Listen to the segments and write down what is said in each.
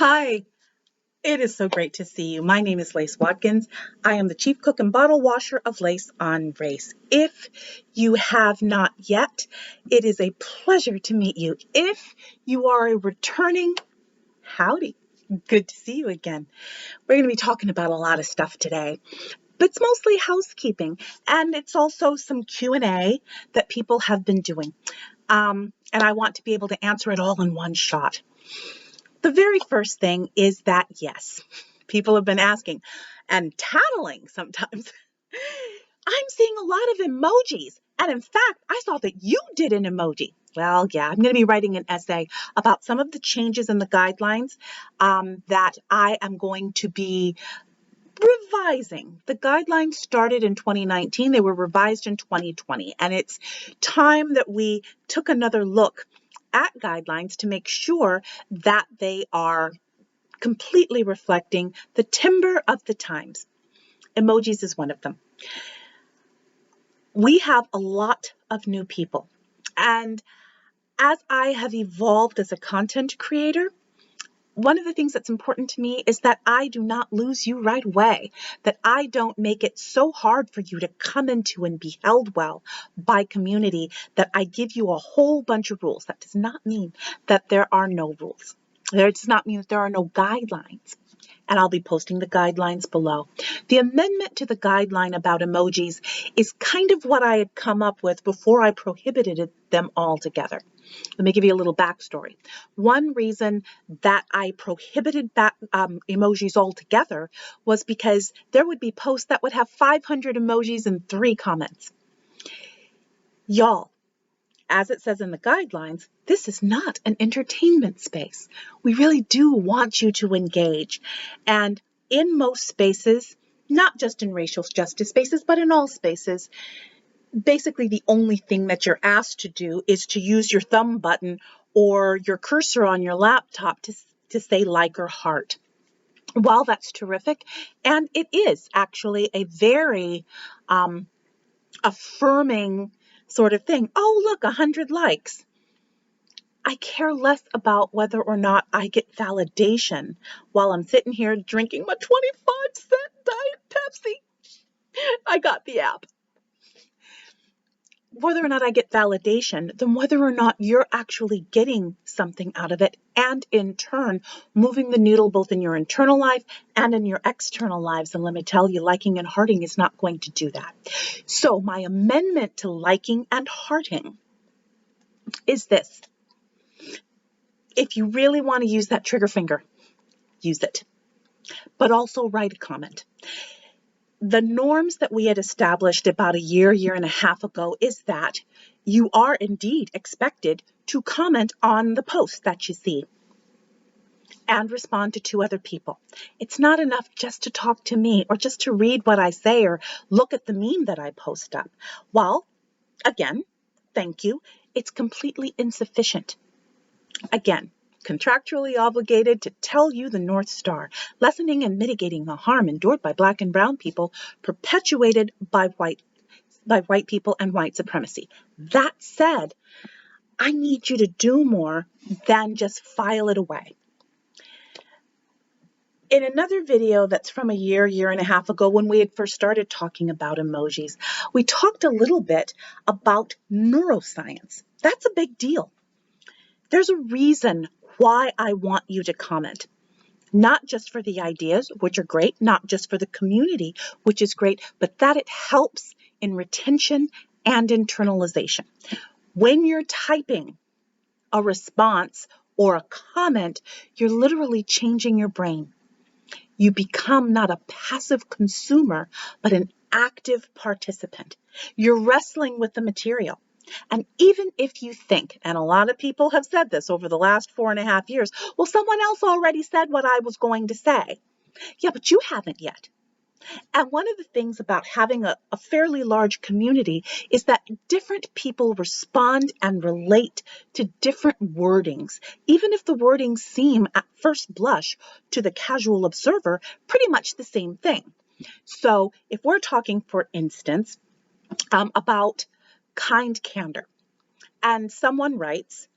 Hi, it is so great to see you. My name is Lace Watkins. I am the chief cook and bottle washer of Lace on Race. If you have not yet, it is a pleasure to meet you. If you are a returning, howdy, good to see you again. We're going to be talking about a lot of stuff today, but it's mostly housekeeping, and it's also some Q&A that people have been doing. And I want to be able to answer it all in one shot. The very first thing is that, yes, people have been asking and tattling sometimes. I'm seeing a lot of emojis. And in fact, I saw that you did an emoji. Well, yeah, I'm going to be writing an essay about some of the changes in the guidelines that I am going to be revising. The guidelines started in 2019. They were revised in 2020. And it's time that we took another look at guidelines to make sure that they are completely reflecting the timber of the times. Emojis is one of them. We have a lot of new people. And as I have evolved as a content creator, one of the things that's important to me is that I do not lose you right away, that I don't make it so hard for you to come into and be held well by community that I give you a whole bunch of rules. That does not mean that there are no rules. That does not mean that there are no guidelines. And I'll be posting the guidelines below. The amendment to the guideline about emojis is kind of what I had come up with before I prohibited them altogether. Let me give you a little backstory. One reason that I prohibited emojis altogether was because there would be posts that would have 500 emojis and 3 comments. Y'all, as it says in the guidelines, this is not an entertainment space. We really do want you to engage. And in most spaces, not just in racial justice spaces, but in all spaces, basically the only thing that you're asked to do is to use your thumb button or your cursor on your laptop to say like or heart. While that's terrific, and it is actually a very affirming sort of thing. Oh, look, 100 likes. I care less about whether or not I get validation while I'm sitting here drinking my 25-cent Diet Pepsi. I got the app. Whether or not I get validation, then whether or not you're actually getting something out of it, and in turn, moving the needle both in your internal life and in your external lives. And let me tell you, liking and hearting is not going to do that. So my amendment to liking and hearting is this. If you really want to use that trigger finger, use it, but also write a comment. The norms that we had established about a year and a half ago is that you are indeed expected to comment on the post that you see and respond to 2 other people. It's not enough just to talk to me or just to read what I say or look at the meme that I post up. Well, again, thank you. It's completely insufficient. Again, contractually obligated to tell you the North Star, lessening and mitigating the harm endured by Black and brown people, perpetuated by white people and white supremacy. That said, I need you to do more than just file it away. In another video that's from a year and a half ago, when we had first started talking about emojis, we talked a little bit about neuroscience. That's a big deal. There's a reason why I want you to comment. Not just for the ideas, which are great, not just for the community, which is great, but that it helps in retention and internalization. When you're typing a response or a comment, you're literally changing your brain. You become not a passive consumer, but an active participant. You're wrestling with the material. And even if you think, and a lot of people have said this over the last 4.5 years, well, someone else already said what I was going to say. Yeah, but you haven't yet. And one of the things about having a fairly large community is that different people respond and relate to different wordings, even if the wordings seem at first blush to the casual observer pretty much the same thing. So if we're talking, for instance, about kind candor, and someone writes,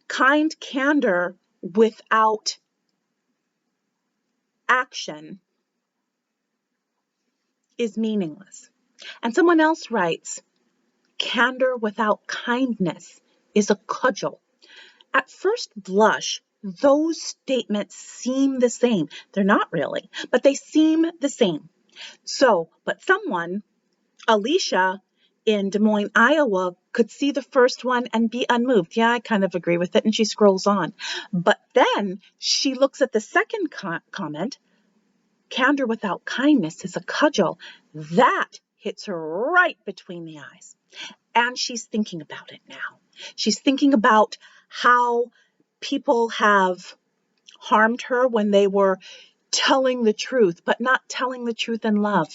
kind candor without action is meaningless. And someone else writes, candor without kindness is a cudgel. At first blush, those statements seem the same. They're not really, but they seem the same. So, but someone, Alicia in Des Moines, Iowa, could see the first one and be unmoved. Yeah, I kind of agree with it. And she scrolls on. But then she looks at the second comment, candor without kindness is a cudgel. That hits her right between the eyes. And she's thinking about it now. She's thinking about how people have harmed her when they were telling the truth, but not telling the truth in love.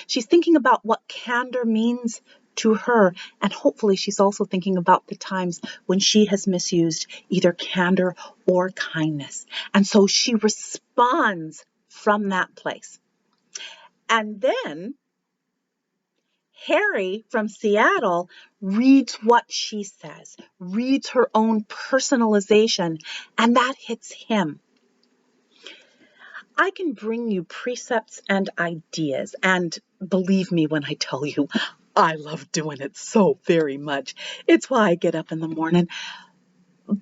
She's thinking about what candor means to her, and hopefully she's also thinking about the times when she has misused either candor or kindness. And so she responds from that place. And then Harry from Seattle reads what she says, reads her own personalization, and that hits him. I can bring you precepts and ideas, and believe me when I tell you, I love doing it so very much. It's why I get up in the morning.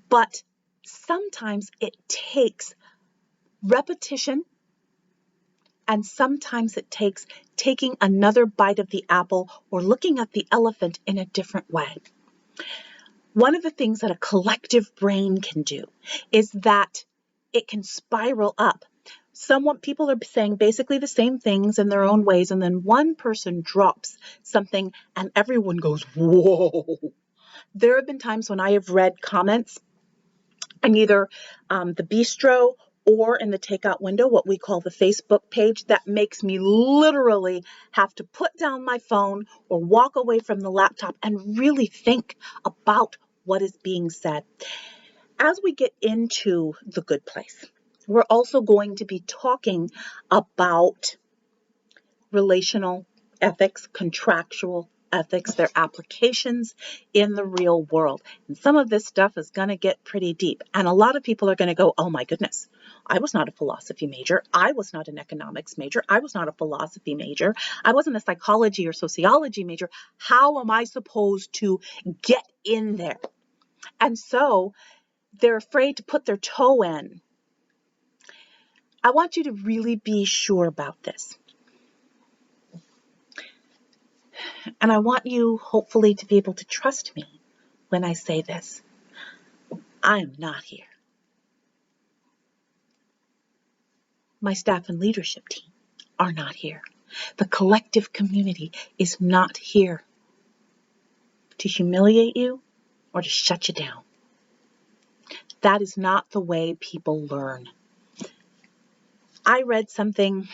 But sometimes it takes repetition, and sometimes it takes taking another bite of the apple or looking at the elephant in a different way. One of the things that a collective brain can do is that it can spiral up. People are saying basically the same things in their own ways, and then one person drops something and everyone goes, whoa. There have been times when I have read comments in either the bistro or in the takeout window, what we call the Facebook page, that makes me literally have to put down my phone or walk away from the laptop and really think about what is being said. As we get into the good place, we're also going to be talking about relational ethics, contractual ethics, their applications in the real world. And some of this stuff is going to get pretty deep. And a lot of people are going to go, oh my goodness, I was not a philosophy major. I was not an economics major. I was not a philosophy major. I wasn't a psychology or sociology major. How am I supposed to get in there? And so they're afraid to put their toe in. I want you to really be sure about this. And I want you, hopefully, to be able to trust me when I say this. I am not here. My staff and leadership team are not here. The collective community is not here to humiliate you or to shut you down. That is not the way people learn. I read something,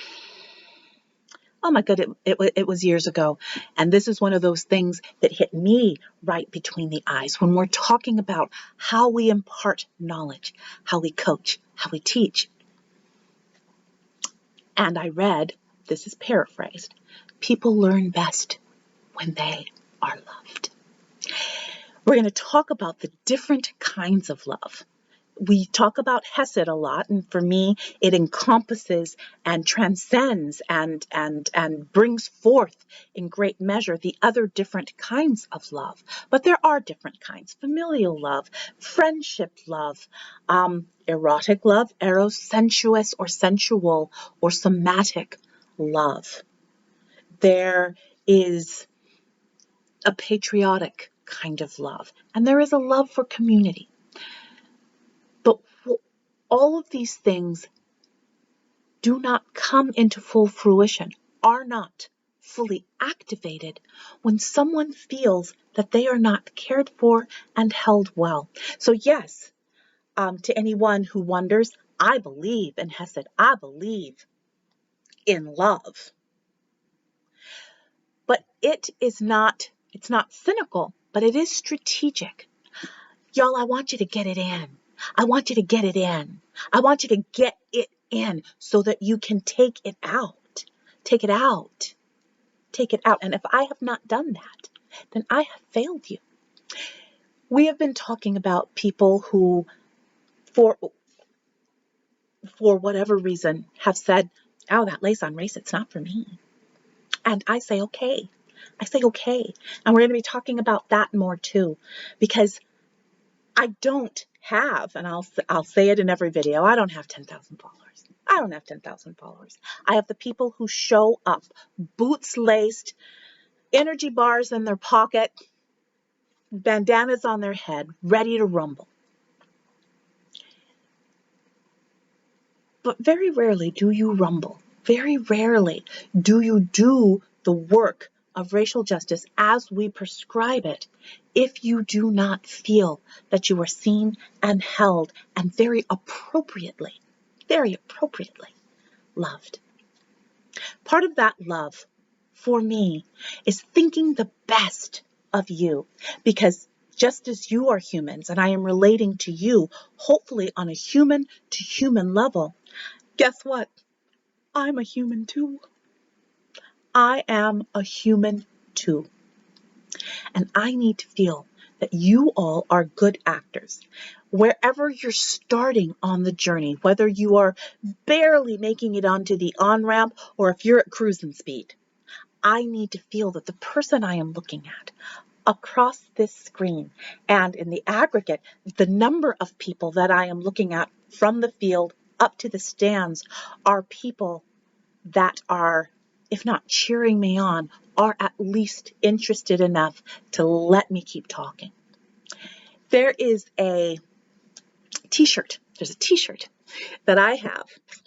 oh my God, it was years ago. And this is one of those things that hit me right between the eyes when we're talking about how we impart knowledge, how we coach, how we teach. And I read, this is paraphrased, people learn best when they are loved. We're going to talk about the different kinds of love. We talk about Hesed a lot, and for me, it encompasses and transcends and brings forth in great measure the other different kinds of love. But there are different kinds: familial love, friendship love, erotic love, eros, sensuous or sensual or somatic love. There is a patriotic kind of love, and there is a love for community. But all of these things do not come into full fruition, are not fully activated when someone feels that they are not cared for and held well. So yes, to anyone who wonders, I believe in Hesed. I believe in love. But it's not cynical, but it is strategic. Y'all, I want you to get it in. I want you to get it in. I want you to get it in so that you can take it out. Take it out. Take it out. And if I have not done that, then I have failed you. We have been talking about people who, for whatever reason, have said, oh, that lace on race, it's not for me. And I say, okay. I say, okay. And we're going to be talking about that more too, because I don't have, and I'll say it in every video, I don't have 10,000 followers. I don't have 10,000 followers. I have the people who show up, boots laced, energy bars in their pocket, bandanas on their head, ready to rumble. But very rarely do you rumble. Very rarely do you do the work of racial justice as we prescribe it if you do not feel that you are seen and held and very appropriately loved. Part of that love for me is thinking the best of you, because just as you are humans and I am relating to you, hopefully on a human to human level, guess what? I'm a human too. I am a human too. And I need to feel that you all are good actors. Wherever you're starting on the journey, whether you are barely making it onto the on-ramp or if you're at cruising speed, I need to feel that the person I am looking at across this screen and in the aggregate, the number of people that I am looking at from the field up to the stands are people that are, if not cheering me on, are at least interested enough to let me keep talking. There is a t-shirt. There's a t-shirt that I have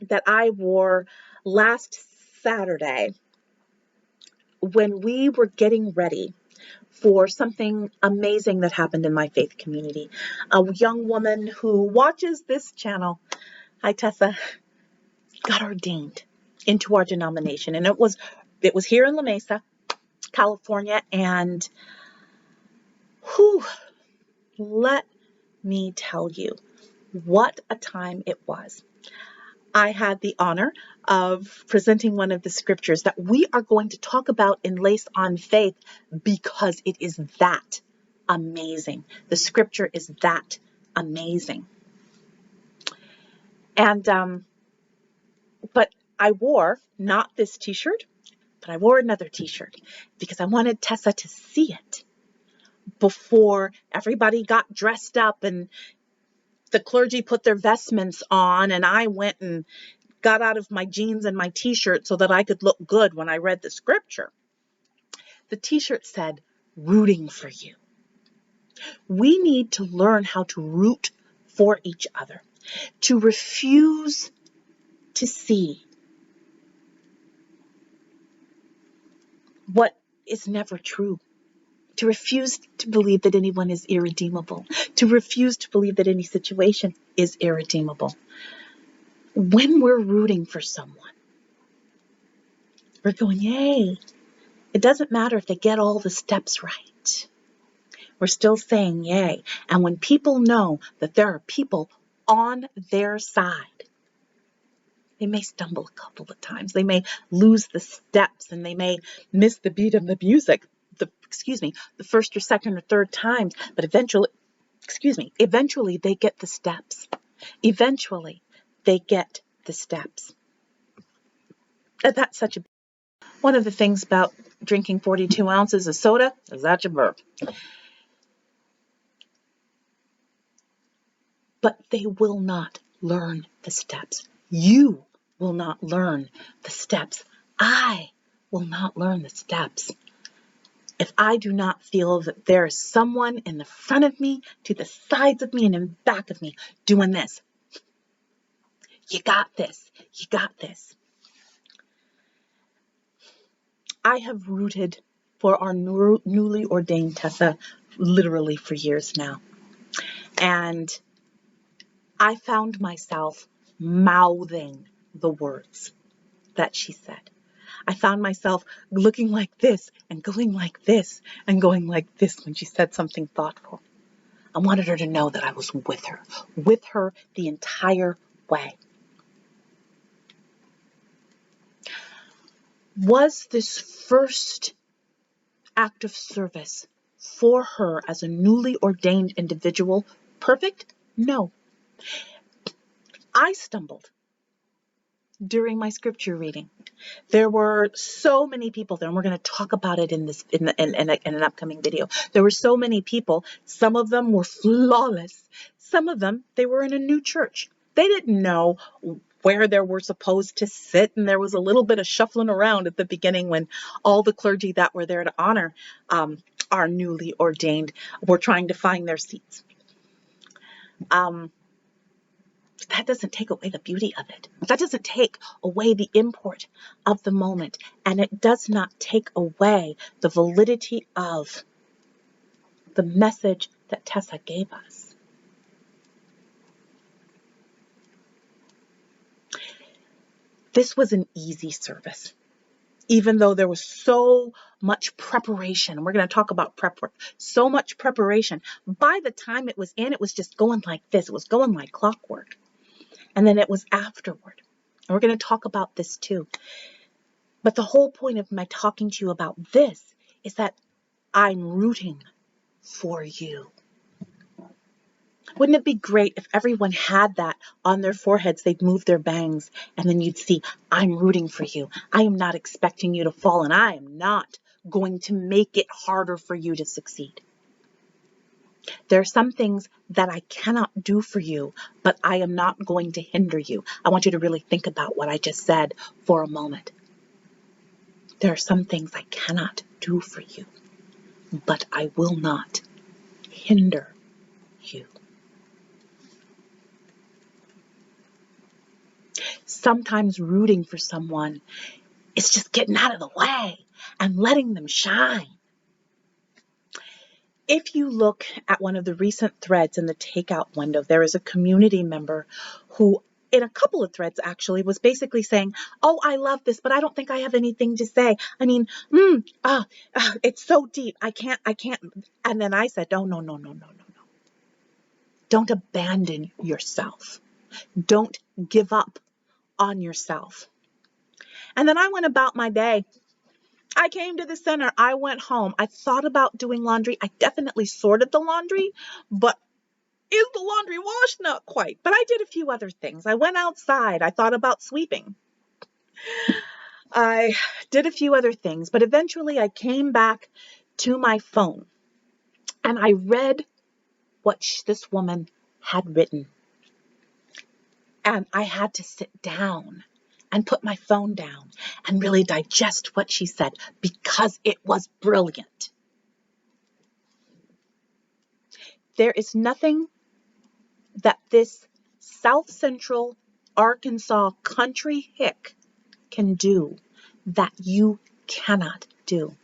that I wore last Saturday when we were getting ready for something amazing that happened in my faith community. A young woman who watches this channel, hi Tessa, got ordained into our denomination. And it was here in La Mesa, California. And let me tell you what a time it was. I had the honor of presenting one of the scriptures that we are going to talk about in Lace on Faith because it is that amazing. The scripture is that amazing. And, but I wore not this t-shirt, but I wore another t-shirt because I wanted Tessa to see it before everybody got dressed up and the clergy put their vestments on and I went and got out of my jeans and my t-shirt so that I could look good when I read the scripture. The t-shirt said, rooting for you. We need to learn how to root for each other, to refuse to see what is never true, to refuse to believe that anyone is irredeemable, to refuse to believe that any situation is irredeemable. When we're rooting for someone, we're going, yay. It doesn't matter if they get all the steps right. We're still saying yay. And when people know that there are people on their side, they may stumble a couple of times. They may lose the steps and they may miss the beat of the music, the first or second or third times, but eventually they get the steps. Eventually they get the steps. And that's such a one of the things about drinking 42 ounces of soda is that you burp. But they will not learn the steps. You will not learn the steps. I will not learn the steps if I do not feel that there is someone in the front of me, to the sides of me, and in back of me doing this. You got this. You got this. I have rooted for our newly ordained Tessa literally for years now. And I found myself mouthing the words that she said. I found myself looking like this and going like this and going like this when she said something thoughtful. I wanted her to know that I was with her the entire way. Was this first act of service for her as a newly ordained individual perfect? No. I stumbled. during my scripture reading. There were so many people there, and we're going to talk about it in an upcoming video. There were so many people. Some of them were flawless. Some of them, they were in a new church. They didn't know where they were supposed to sit, and there was a little bit of shuffling around at the beginning when all the clergy that were there to honor our newly ordained were trying to find their seats. That doesn't take away the beauty of it. That doesn't take away the import of the moment. And it does not take away the validity of the message that Tessa gave us. This was an easy service, even though there was so much preparation. We're going to talk about prep work. So much preparation. By the time it was in, it was just going like this. It was going like clockwork. And then it was afterward. And we're going to talk about this too. But the whole point of my talking to you about this is that I'm rooting for you. Wouldn't it be great if everyone had that on their foreheads? They'd move their bangs and then you'd see, I'm rooting for you. I am not expecting you to fall, and I am not going to make it harder for you to succeed. There are some things that I cannot do for you, but I am not going to hinder you. I want you to really think about what I just said for a moment. There are some things I cannot do for you, but I will not hinder you. Sometimes rooting for someone is just getting out of the way and letting them shine. If you look at one of the recent threads in the takeout window, there is a community member who, in a couple of threads actually, was basically saying, oh, I love this, but I don't think I have anything to say. I mean, it's so deep. I can't. And then I said, no. Don't abandon yourself. Don't give up on yourself. And then I went about my day. I came to the center. I went home. I thought about doing laundry. I definitely sorted the laundry, but is the laundry washed? Not quite. But I did a few other things. I went outside. I thought about sweeping. I did a few other things, but eventually I came back to my phone and I read what this woman had written. And I had to sit down and put my phone down and really digest what she said because it was brilliant. There is nothing that this South Central Arkansas country hick can do that you cannot do.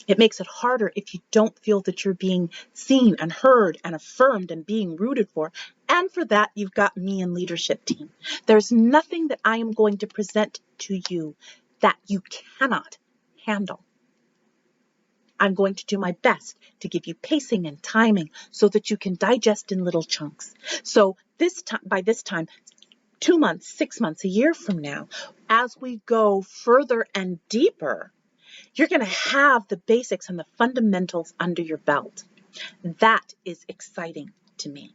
It makes it harder if you don't feel that you're being seen and heard and affirmed and being rooted for. And for that, you've got me and leadership team. There's nothing that I am going to present to you that you cannot handle. I'm going to do my best to give you pacing and timing so that you can digest in little chunks. So by this time, 2 months, 6 months, a year from now, as we go further and deeper, you're going to have the basics and the fundamentals under your belt. That is exciting to me.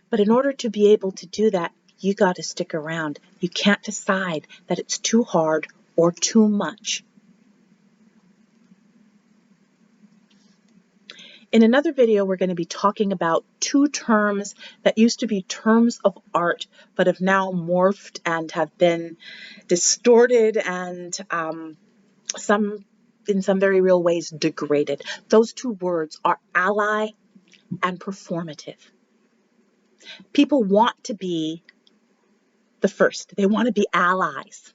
But in order to be able to do that, you got to stick around. You can't decide that it's too hard or too much. In another video, we're going to be talking about 2 terms that used to be terms of art, but have now morphed and have been distorted and in some very real ways degraded. Those 2 words are ally and performative. People want to be the first. They want to be allies.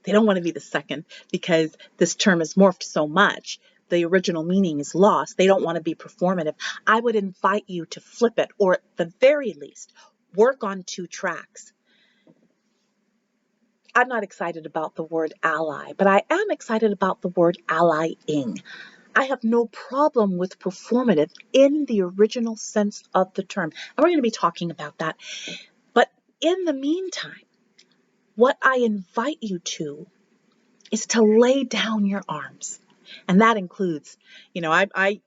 They don't want to be the second because this term has morphed so much. The original meaning is lost. They don't want to be performative. I would invite you to flip it, or at the very least, work on 2 tracks. I'm not excited about the word ally, but I am excited about the word allying. I have no problem with performative in the original sense of the term. And we're going to be talking about that. But in the meantime, what I invite you to is to lay down your arms. And that includes, I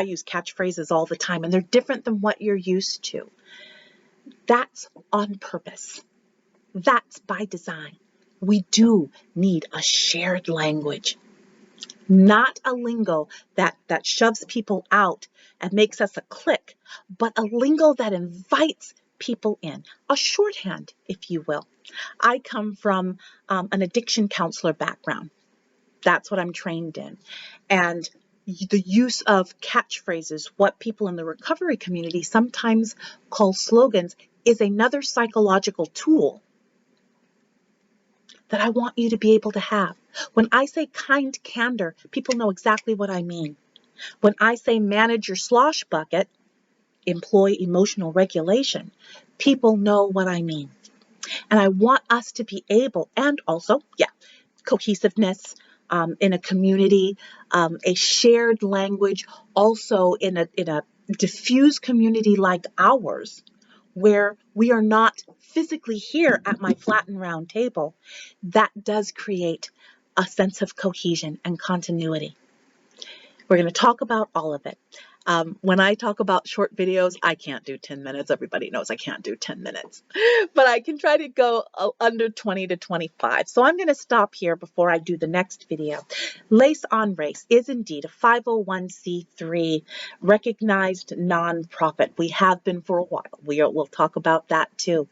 use catchphrases all the time, and they're different than what you're used to. That's on purpose. That's by design. We do need a shared language, not a lingo that shoves people out and makes us a clique, but a lingo that invites people in, a shorthand, if you will. I come from an addiction counselor background. That's what I'm trained in. And the use of catchphrases, what people in the recovery community sometimes call slogans, is another psychological tool that I want you to be able to have. When I say kind candor, people know exactly what I mean. When I say manage your slosh bucket, employ emotional regulation, people know what I mean. And I want us to be able, and also, cohesiveness in a community, a shared language, also in a diffused community like ours, where we are not physically here at my flat and round table, that does create a sense of cohesion and continuity. We're going to talk about all of it. When I talk about short videos, I can't do 10 minutes. Everybody knows I can't do 10 minutes, but I can try to go under 20 to 25. So I'm going to stop here before I do the next video. Lace on Race is indeed a 501c3 recognized nonprofit. We have been for a while. We'll talk about that too.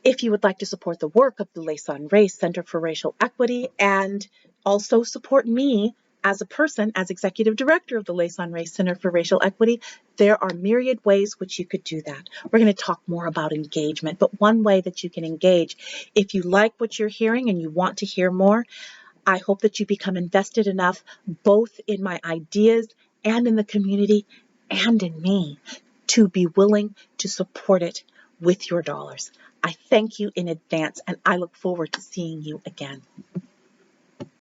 If you would like to support the work of the Lace on Race Center for Racial Equity and also support me as a person, as executive director of the Lace on Race Center for Racial Equity, there are myriad ways which you could do that. We're going to talk more about engagement, but one way that you can engage, if you like what you're hearing and you want to hear more, I hope that you become invested enough both in my ideas and in the community and in me to be willing to support it with your dollars. I thank you in advance, and I look forward to seeing you again.